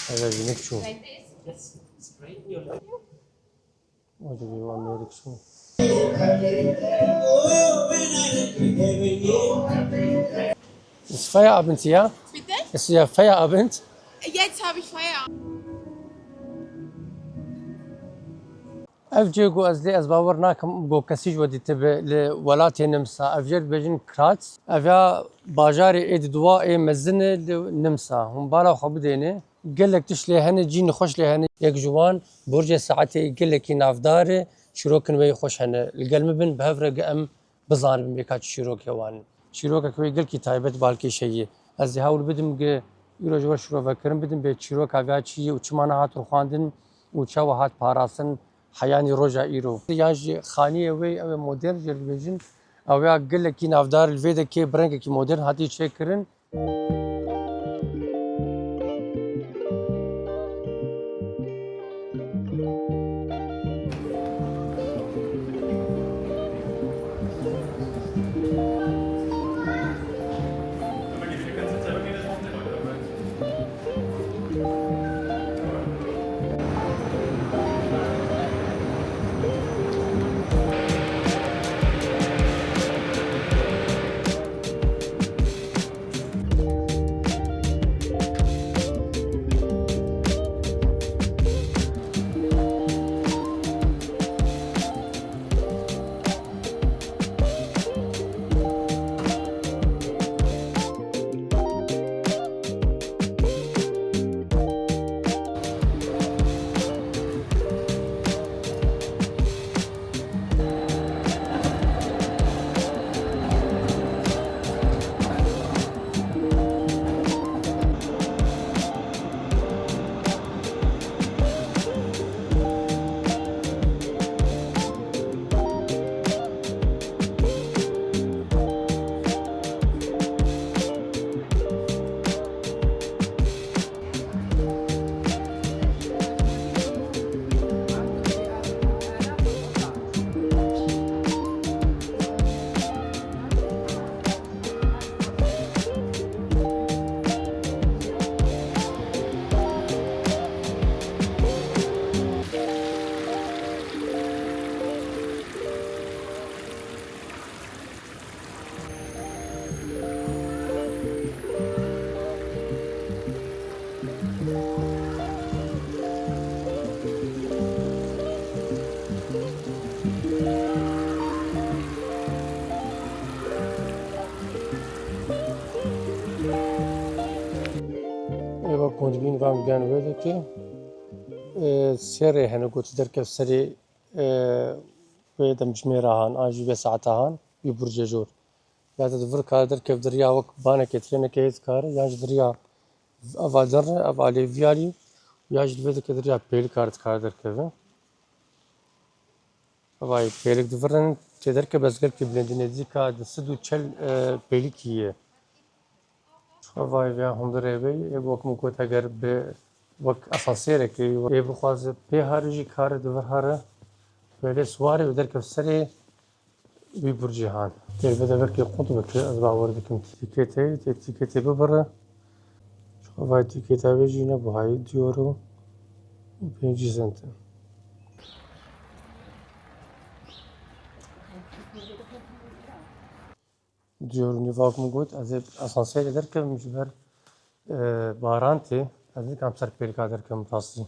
هذا جينك شو Like this? Yes, it's great. You're right. وجبي وامريك شو ist Feierabend ja Bitte? ist ja Feierabend Jetzt habe ich Feierabend. افجي جو ازلي از باور ناكم جو كسيج ودي تبع لولاتي نمسا افجر بجن كراتس افيا باجاري اد دوا اي مزن نمسا هم بالا خو بديني قال لك تشلي هنا جين خوش لي هنا يك جوان برج ساعتي قال لك نافدار شروكن وي خوش هنا القلم بن بهفرق ام بزار بيكات شروك يوان شروك كوي قال كي تايبت بالكي شيء از هاول بدم يرو جو شرو فكرم بدم بيت شروك افيا شي وچمانا هات خواندن وچاو هات پاراسن حیانی روزا ایرو یاج خانیه وی او مدرن جلویزیون او یا گله کی نافدار الویده کی برنگ کی مدرن هاتی چک کرن ایوا کندبین وام گان ویده کی سری هنو گوت در کف سری ویدم جمیره هان آجی به ساعت هان یبرج جور یا تدور کار در کف دریا وک بانه کترینه که هیچ کار یاج دریا اول در اول ویالی یاج دویده که دریا پیل کار در کفه وای پیلک دورن چه در که بزرگ کی بلندی نزدیکا دستو چل پیلی کیه وای ویا هم داره بی وک مکوت اگر به وک اساسیره که ای بخواز به هرجی کار دور هره böyle suvari ve derken seri bir burcihan. Telvede belki kutu belki az bağır dikim etikete bir bara. Şova etikete ve jine bu hayı diyorum. Birinci sente. Diyor nifak mı gut? Az asansör ederken mücber baranti. Az kam serpil kaderken tasdi.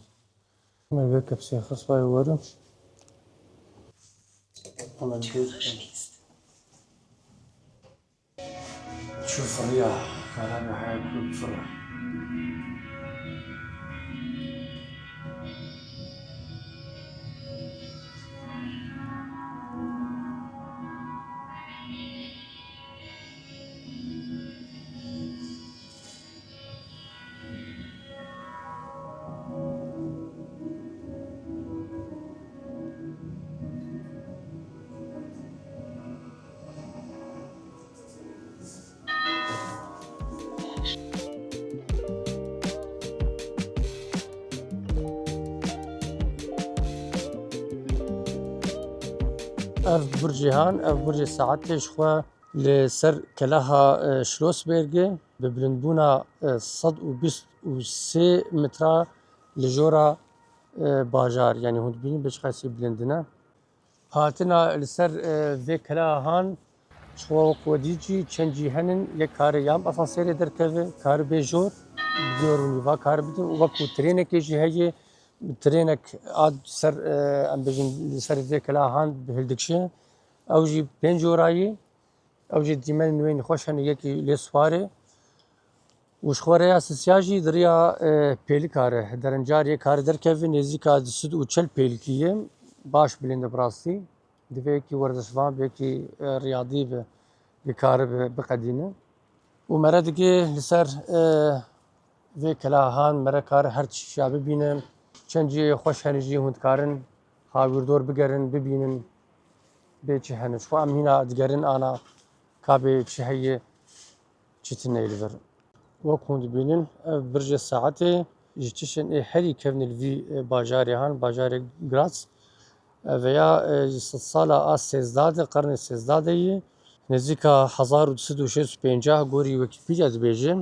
Ben belki hepsi khasbay varım. Ama شوف الرياح كلامي حيكون بسرعة اف برجيهان اف برج الساعات ليش خوا لسر كلاها شلوسبرغ ببلندبونا 123 مترا لجورا باجار يعني هون بيني بيش خاسي بلندنا هاتنا لسر في كلاهان شو قوديجي تشنجي هنن يكار يام اسانسير دركve كار بيجور بيوروني va kar bitin û wekû trênekê jî heye trênek a ser em bêjin li ser vê kelahan bi hildikşe ew jî 5 orayê ew jî dîmenên wê xweş hene yekî lê swarê û ji xwe rêya sisiya jî di rêya pêlik kare derencariyê kare derkeve nêzîka di sid û çel pêlikî ye baş bilêne bi rastî divê yekî werdişvan bi yekî riyadî bi bikare biqedîne û mere dike li ser vê kelahan mere kare her tiştîya bibîne çend cihê xweş hene jî hûn dikarin hawirdor bigerin bibînin bê çi hene ji xwe em hîna digerin ana kabê çi heye çi tune li vir wek hûn dibînin ev bircê saetê ji tişên ê herî kevne li vî bajarê han bajarê Graz veya ji sed sala a sêzdadê qernê sêzdadê yê nêzîka 1250 gorî Wikîpîdya dibêje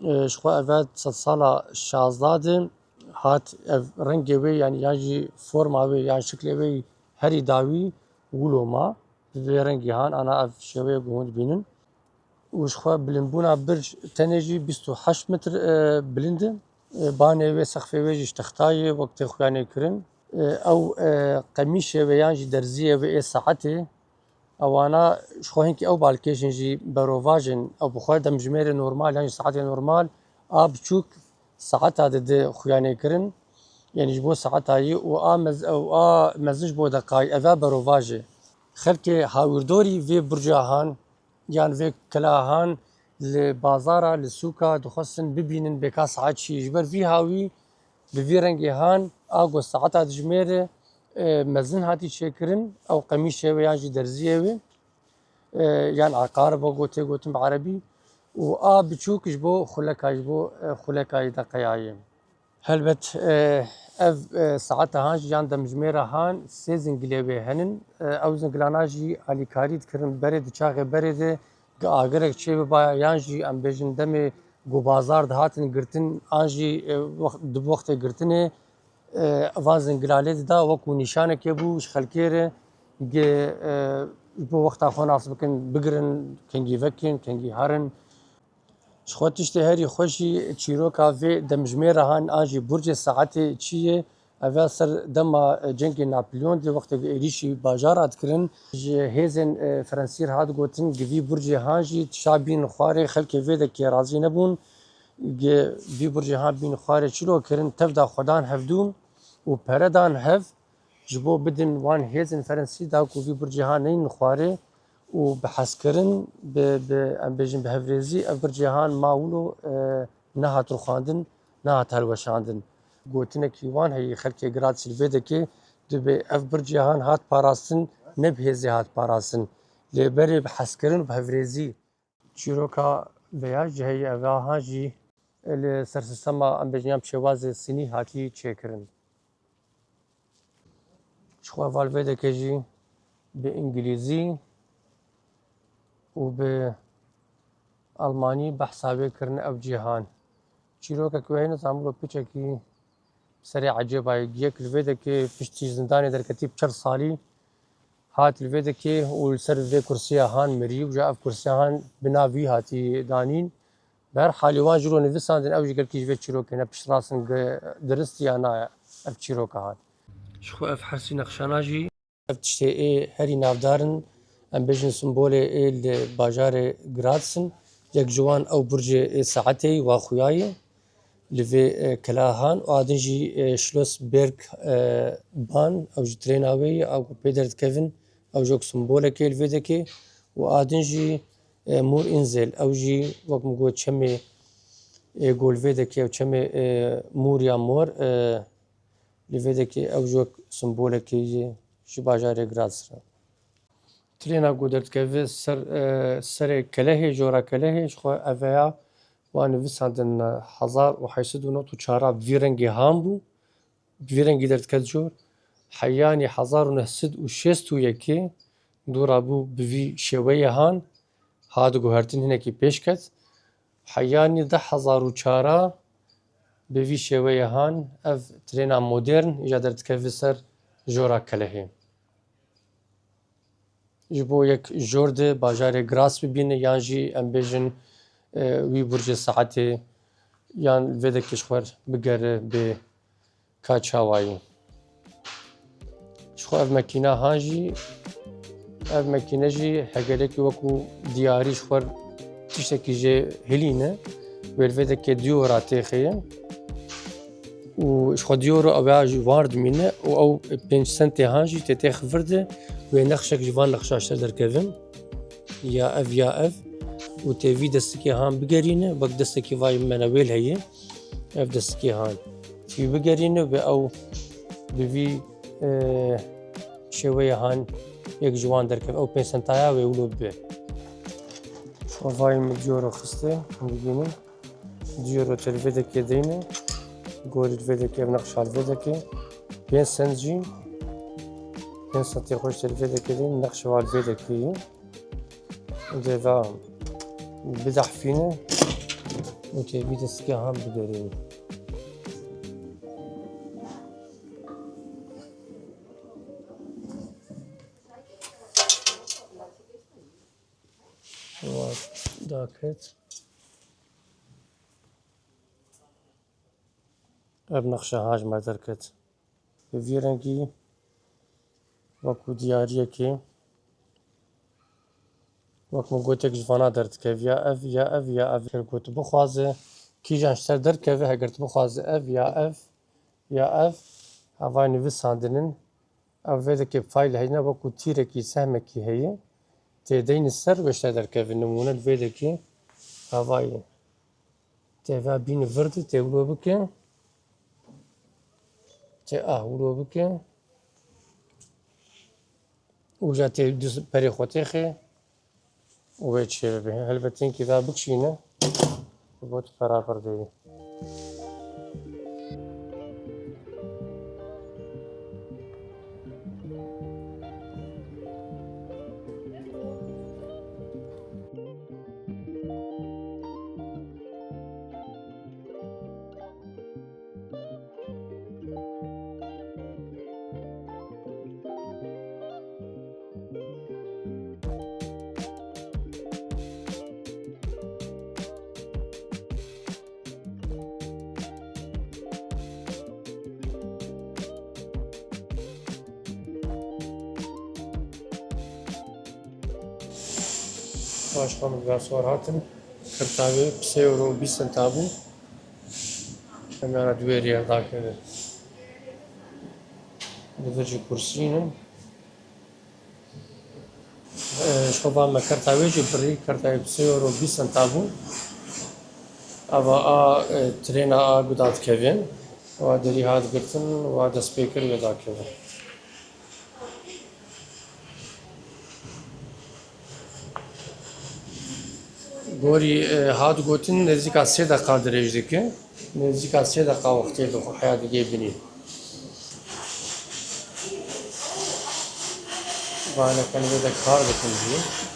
ji xwe ev sed sala şazdadê hat ev rengê wê yani yan jî forma wê yan şiklê wê herî dawî wilo ma bi vê rengî han ana ev şêweyek hûn dibînin û ji xwe bilindbûna birc tenê jî 28 metr bilind e banê wê sexfê wê jî ji textayê wek tê xuyanê kirin ew qemîşê wê yan jî derziyê wê ê saetê ewana ji xwe hinkî ew balkêşin jî berovajên ew bi xwe demjimêrê normal yan jî saetê normal a biçûk saeta dide xuyanê kirin yani ji bo saetayê û a mezin ji bo deqayê ev e berovaj e xelkê hawirdorî vê burca han yan vê kelahan li bazara li sûka dixwestin bibînin bêka saet çi ji ber vî hawî bi vî rengê han a got saeta dijimêre mezin hatî çêkirin ew qemîşê wê yan jî derziyê wê yan aqaribe gotê gotin bi erebî û a biçûk ji bo xuleka ji bo xulekayê deqeya ye helbet ev saeta han jî yan demjimêra han sê zingilê wê henin ew zingilana jî alîkarî dikirin berê diçaxê berê de agirek çê biba yan jî em bêjin demê gobazar dihatin girtin an jî di wextê girtinê van zingilalê dida wekû nîşanekê bû ji xelkê re ji bo wexta xwe nas bikin bigirin kengî vekên kengî herin ji xwe tiştê herî xweş jî çîroka vê demjimêra han an jî burcê saetê çi ye ev e ser dema cengê Napolyon de wextê êrişî bajara dikirin ji hêzên Frensîr hat gotin givî burcê han jî tişa bînin xwarê xelkê vê dekê razî nebûn vî burcê han bînin xwarê çilo kirin tev da xwedan hevdûn û pere dan hev ji bo bidin wan hêzên Frensî da ku vî burcê han neynin xwarê û bi hezkirin bi em bêjin bi hevrêzî ev burcê han ma wilo nehat rûxandin nehat helweşandin gotinekî wan heye xelkê Grazê li vê dekê dibe ev burcê han hat parastin ne bi hêzê hat parastin lêberê bi hezkirin û bi hevrêzî çîroka veya jî heye ev han jî li ser sistema em bêjin yan şêwazê Sînî hatî çêkirin ji xwe val vê dekê jî bi îngilîzî û bi Almanî behsa wê kirine ew cîhan çîrokek wê heye nezanî piçekî serê ecêbayê yek li vê dekê piştî zindanê derketî 40 salî hat li vê dekê û li ser vê kursîya han mirî û ev kursiya han bi nav wî hatî danîn bi her halî wan ji ro nivîsandin ew jî gelkî ji vê çîrokê ne piştrast in dirist ya na ev çîroka hat ji xwe ev hersî nexşana jî ev tiştê ê herî navdarin em bêjin simbolê ê li bajarê Graz in yek ji wan ew burcê saetê wa xuyayê li vê kelahan û adin jî Schlossberg ban ew ji trêna wê ye ew pê derdikevin ew jî wek simbolekê li vê dekê û adin jî Mûrinsel ew jî wek min got çemê gol vê dekê ew çemê mûr ya mor li vê dekê ew jî wek simbolekê ye ji bajarê Graz re trêna ku derdikeve serê kelehê jora kelehê ji xwe ev ya wan nivîsandin 1894 vî rengê han bû vî rengî derdiket jor heyanî 1961 dora bû bi vî şêweyê han هاد گوهرتن هنکی پیش کت حیانی 10,004 به وی شویه هان اف ترینا مدرن یا در تکوی سر جورا کلهی جبو یک جورد باجار گراس ببینه یان جی ام بیجن وی برج ساعتی یان ویده کشور بگره به کاچاوایی شخو اف مکینا هانجی ev mekîne jî hegelekî wekû diyarî ji xwe tiştekî jê hilîne wêlvêdekê diyora têxeye û ji xwe diyora ew ya ji war dimîne û ew 5 sentê han jî tê têx vir de wê nexşek ji van nexşa ji te derkevin ya ev û tê vî destekê han bigerîne wek destekî vayê me wêl heye ev destekê han vî bigerîne ve ew bi vî şêweyê han یک جوان درکه او 5 سنتایا و اولو به وای دیورو خسته میبینیم دیورو تلویزیون که دینه گوری تلویزیون که نقش تلویزیون که 5 سنت جی 5 سنتی خوش تلویزیون که دین نقش تلویزیون که دیوا بدح فینه و تلویزیون که هم بداریم داکت اب نقشه هاج مدر کت به وی رنگی وکو دیاریه که وکو گوتک جوانا درد که یا اف گوت بخوازه کی جانشتر در که هگرت بخوازه یا اف هوای نویساندنین او ویده که فایل هینا وکو تیره کی سهمه کی هیه تدین سر وشته در که نمونه ویده که هوای تیوا بین ورد تولو بکن تی ولو بکن و جا تی دوست پری خوته خه و چه به البته اینکه دا بکشینه بود برابر دی Başkan Glasor hatin kırtavi pse euro 20 centavu hemen dueriye dakika Döveci kursinin şova me kırtavi cibri kırtavi pse euro 20 centavu ava a trena a gudat kevin ve deri had girtin ve da speaker ve dakika گوری هاد گوتن نزدیک 3 دقیقه درجه که نزدیک 3 دقیقه وقتی دو حیات دیگه بینی بالا کنه ده کار بکنی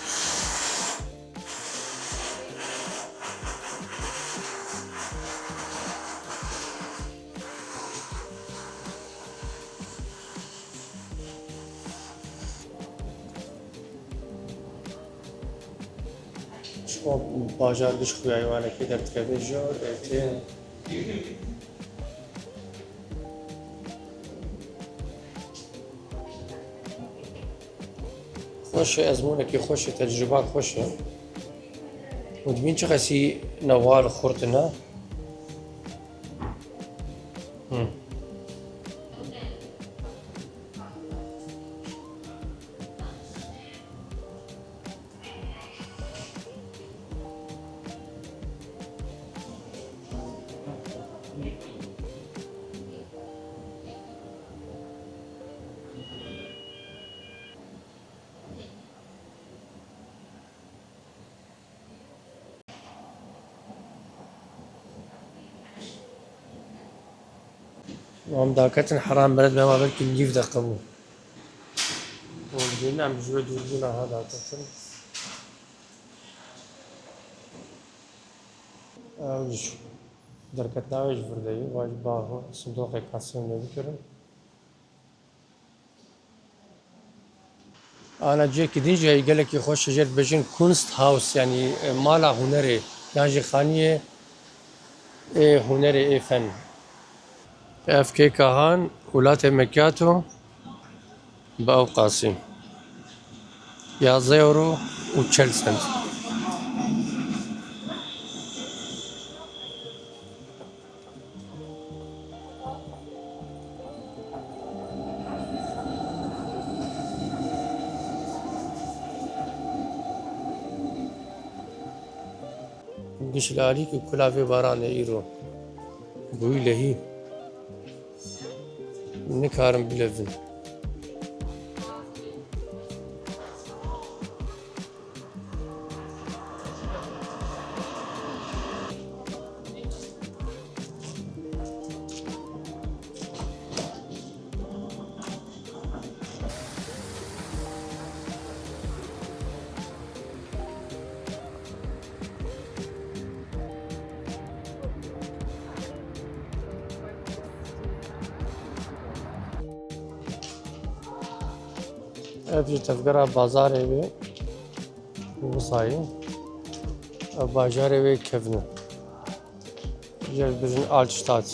باجار گش خوی ایوانه که در تکبر جور تین خوش ازمونه که خوش تجربات خوشه ودمین چه خسی نوال خورتنا وهم داكتن حرام بلد بما بلكي نجيف دقمو ودينا عم بجوع دوربونا هذا عطتن اوش دركت ناوش فردي واجباه صندوق كاسيون بكرم انا جيك ديجي قال لك يخش شجر بجن كونست هاوس يعني مالا هنري يعني جي خانيه ايه هنري ايه فن اف كي كاهان ولاتي مكياتو باو قاسم يا زيرو وتشيلسنت قش لاليك كلها في باران ايرو بوي لهي نكارم بلفن افجي تفقرا بازار ايوي وصاي بازار ايوي كفنو جل بجن الشتات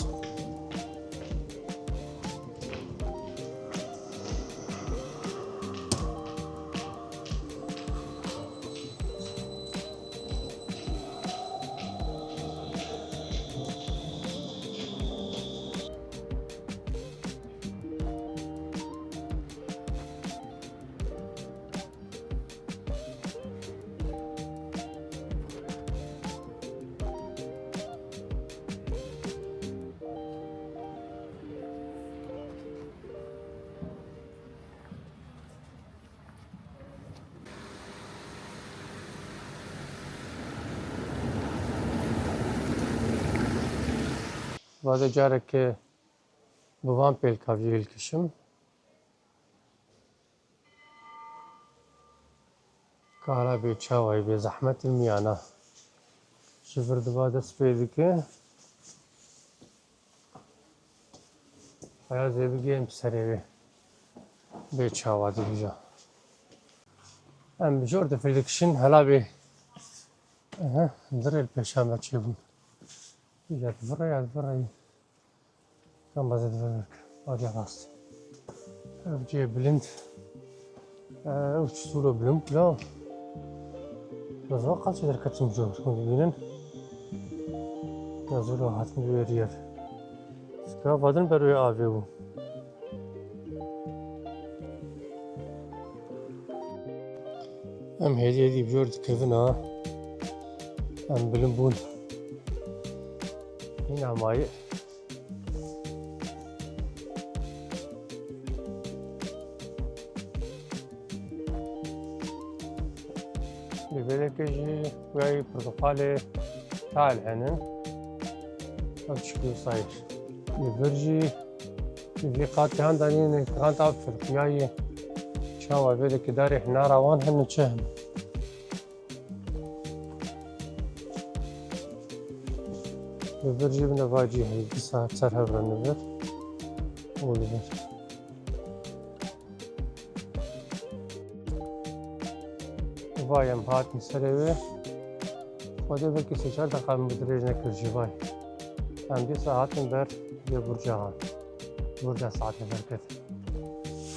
وهذا جارك بوان بيل كافي الكشم كارا بيتشاوي بزحمة الميانة شفر دبادة سبيدك فيا زي بجيم سريبي بيتشاوي دبجا ام بجورد في الكشن هلا بي اها ندري البيشامة تشيبون يا تفري كم بزيد فرق هادي غاست بجي بلند وش سولو بلند لا بس وقت شدر كتم جو تكون بينن نزولو هاتم بيرير سكا بدن بروي آبيو ام هدي بجورد كيفنا ام بلند بون هنا ماي لبلكجي وياي برتقالي تاع العنن او شكل صاير لبرجي في قاتي هندانين كانت افر وياي شاوا بيدك داري حنا روان هن تشهم لبرجي بنا باجي هي بسا تسرها برنبر ولبر وایم هات مسروه خدا بلکه سه چهار دقیقه مدرج نکرد جوای هم دی ساعتن بر یه برجا ها برجا ساعت برکت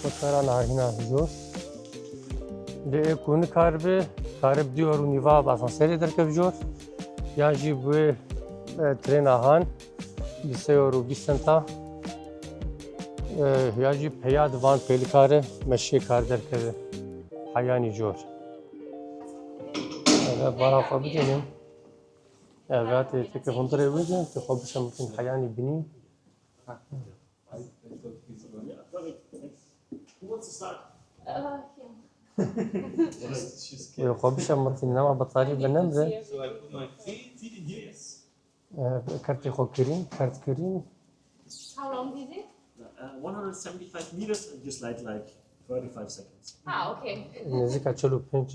خود کاران هینا جو لی کون کارب دیور و نیوا باسان سری درکب جور یا جی بوی ترین آهان 20 یورو 20 سنتا یا جی پیاد وان پیل کاره مشی کار درکب حیانی جور بارا خو بدونیم اوقات تك فندري ويجن تخوب شمكن حياني بنين يخوب شمكن نما بطاري بنمزه كارت خو كريم كارت كريم How long is it? 175 meters and just like 35 seconds. Okay. نزيك تشلو بنج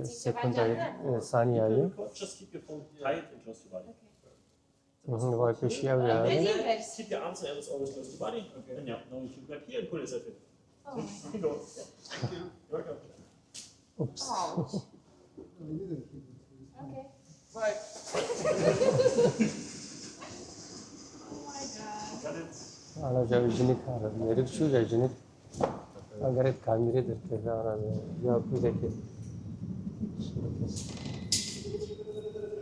سكوند ثانية Just keep your phone tight and close your body. Vay peşi ev ya. Reverse. Keep your arms and always close to body. And yeah, now you can grab here and pull yourself in. So, go. Thank you. You're welcome. Ups. Okay. Got it. Ana javi jinik ara. Merik şu ya jinik. Agar et kamire dertte ara ya bu da ki.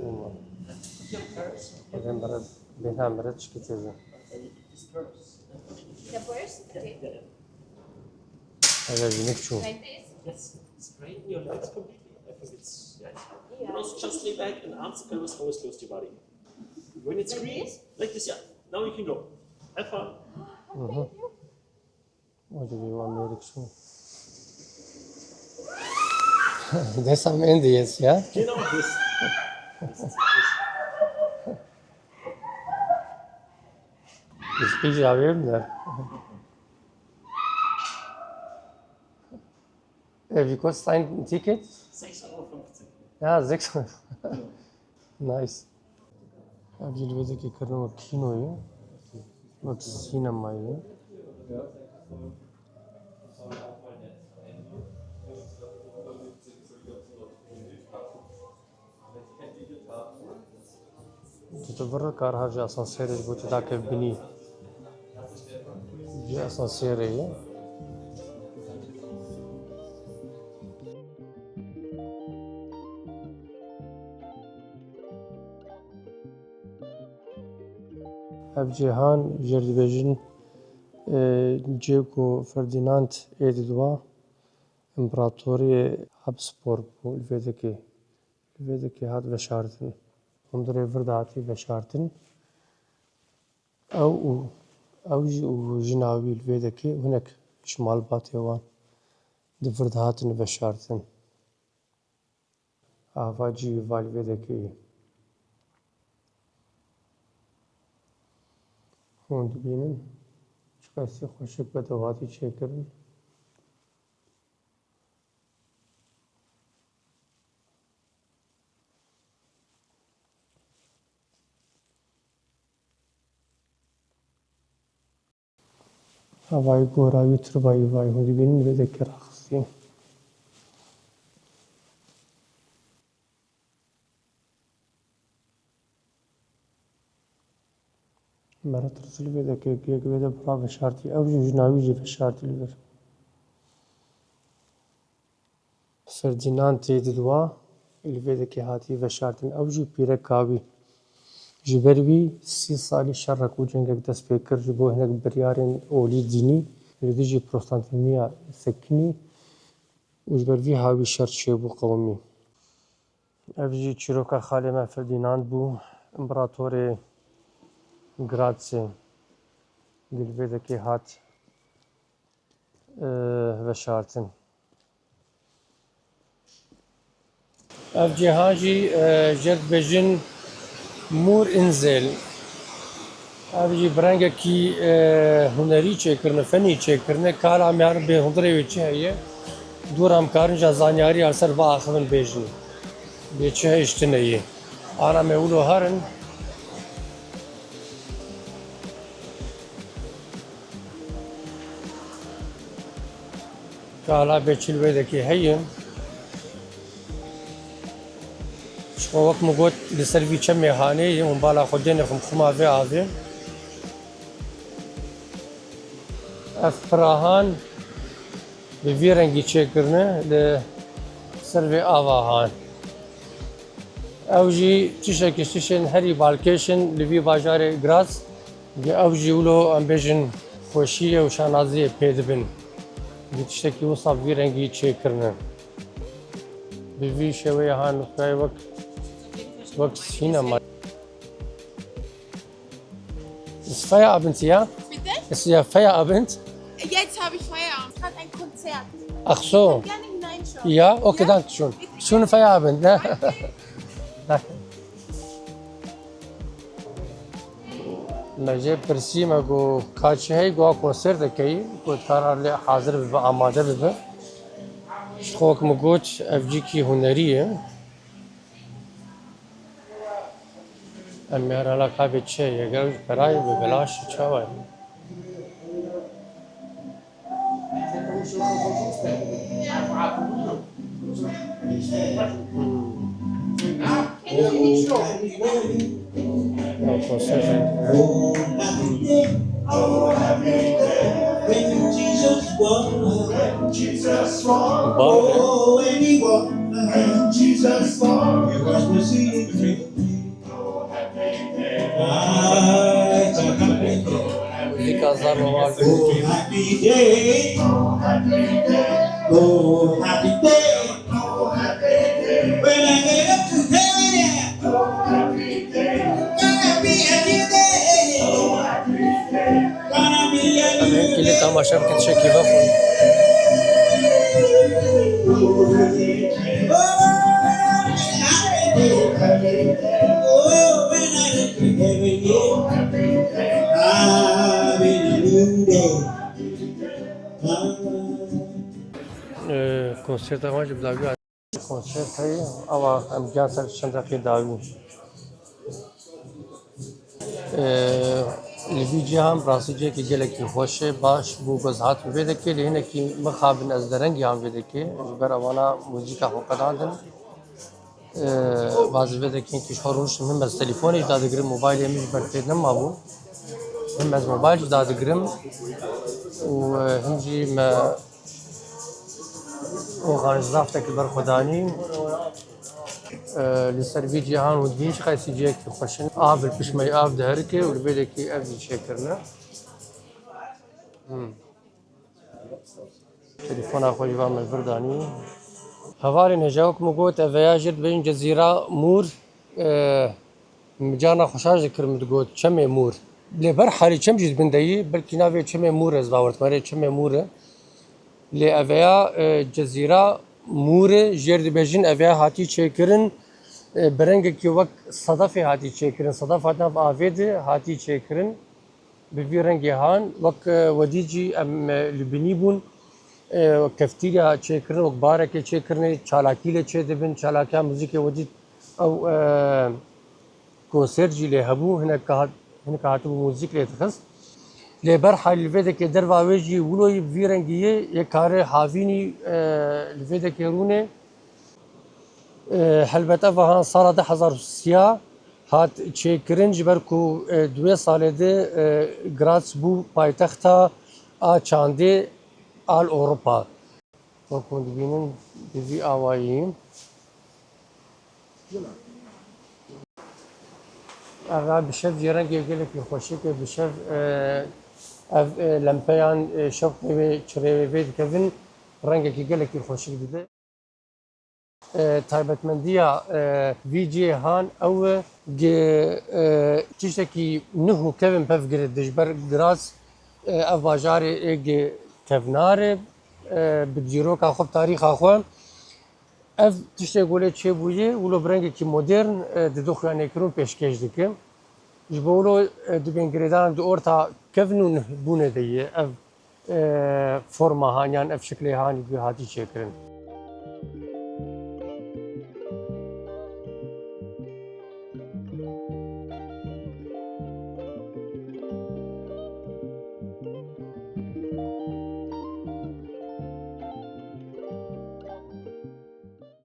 Ama. Ben bara çıkacağım. This purse. The purse? Okay. Aga jinik şu. Like this? Yes, straighten your legs completely. I think it's, yeah. Yeah. And also just lay back and arms and pelvis always close to your body. When it's Like green, this? like this, yeah. Now you can go. Have fun. Thank you. Hadi bir var merik şu. Desam Indians ya. Genau this. Hiçbir cevabım da. Wie kostet ein Ticket? 6,50 €. Ja, 600. Nice. अब ये लोग के करने में कीनो है, वैक्सीन हमारी है। तो बर्रा कार हाज़ असांसियर है, वो चला के बिनी, ये असांसियर है। अब जहान जर्दबेजन جيكو فرديناند إيدوا إمبراطورية هابسبورغ الفيدكي هات بشارتن هم دري فرداتي بشارتن أو جناوي الفيدكي هناك شمال باتيوان دي فرداتن بشارتن آفاجي والفيدكي هون دبینن چکاسی خوشک به دواتی چه کردن هوای گوراوی تربایی وای هون دبینن به ذکر آخسی مرا ترسل بده که یک بده برا بشارتی او جناوی جی بشارتی لور فردیناند تیدوا الویده که هاتی بشارتن او جی پیره کاوی جبروی 30 سالی شرک و جنگک دست پیکر جبو هنگ بریارن اولی دینی لدی جی پروستانتینیا سکنی و جبروی هاوی شرط شیبو قومی او جی چیروکا خالی من فردیناند بو امپراتوری Grazie. Dil vede che hat veşartın. Ev cihajî jerd bejin mur inzel. Ev jî birengekî hunerî çêkirine, fenî çêkirine kara me herin bê hundirê wê çi heye dûr em karin ja zanyarî her ser biaxivin bêjin. Bê çi heye ji tineyê. Ana me wilo herin کالا بچیل ویده که هیم شما وقت مگوت لسروی چه میهانه اون بالا خودین خم خما وی آوی اف پراهان به وی رنگی چه کرنه لسروی آواهان او جی تشکشتشن هری بالکشن لوی باجار گراز او جی ولو ام بیجن خوشیه و شانازی پیدبن تشتكي وصف في رنجي تشيكرنا بفي شوية هان في وقت هنا ما ist Feierabend ja? Bitte? Ist ja Feierabend? Jetzt habe ich Feierabend. Es hat ein Konzert. Ach so. Gerne hineinschauen. Ja, okay, Ja? danke schön. Schönen Feierabend. Ne? Danke. مجھے پرسی میں گو کاچ ہے گو کنسرت کی کو تارا لے حاضر به آماده به خوک مگوچ اف جی کی هنری ہے Emir ala kabe çe yeger peray ve belaş çavay. Konser. When Jesus walked, Bağır. oh, when he walked, Jesus walked, it was the secret. Ah, it's a happy day. Likazar var. Oh, happy day. Oh, happy day. When I get up to heaven, yeah. Gonna be a new day. Gonna be a new Hem day. kili tamaşa bıkıt şeki vafun. Konser tamam cib davi. Konser tayi ama hem cansel şandaki davi. Li cihan rasice ki gelek hoşe baş bu gazhat vedeki lehine ki mekhabin az derengi han vedeki ber avana müzika hoqadandın bazı vedeki ki şoruş hem az telefon icda digirim mobil yemiş berfed nem mabu hem az mobil icda digirim و هم جي ما organizaftك البرخداني لسربي جهان وديش خايسي جيك خوشن قابل بشمي قاب دهركي والبيدكي ابدي شكرنا تليفون اخوي من البرداني هواري نجاوك مقوت افياجر بين جزيرة مور مجانا خوشاج ذكر متقوت شمي مور لبر حالي كم جد بندي بلكي نافي كم مور از باورت ماري كم مور لأفيا جزيرة مور جرد بجين أفيا هاتي تشكرن برنگ کی وقت صدفه هاتی تشکرن صدف هاتنا في آفید هاتی تشکرن بفي رنگی هان وقت ودیجی ام لبنی بون کفتیریا تشکرن وقت بارک تشکرن چالاکیله چه دبن چالاکیا موزیک ودید او کنسرجی له هبو هناك هاتو موزیک له تخص لبر حال الفيدا كي دروا وجي ولوي فيرنجيه يكاره هافيني الفيدا كيرونه هلبته وها سال 2003 هات تشكرنج بركو دوي ساله ده غراتس بو پایتختا ا چاندي آل اوروبا وكون بينن بي اوايين اغا بشف جيران گلك خوشي كي بشف اف لمپیان شوق و چره وید کردن رنگی که گله کی خوشی بده تایبەتمەندیە ویجی هان او تشتێکی نه و kevin pevgirê dijber giras ev bajarê ê kevnarê bi dîroka xwe tarîxa xwe ev tiştê golê çêbûyê wilo bi rengekî modern di doxuyanêkirin pêşkêş dikim ji bo wilo dibên girêdanan di orta kevin û bûnê de ye ev forma han yan ev şiklê hanî hatî çêkirin.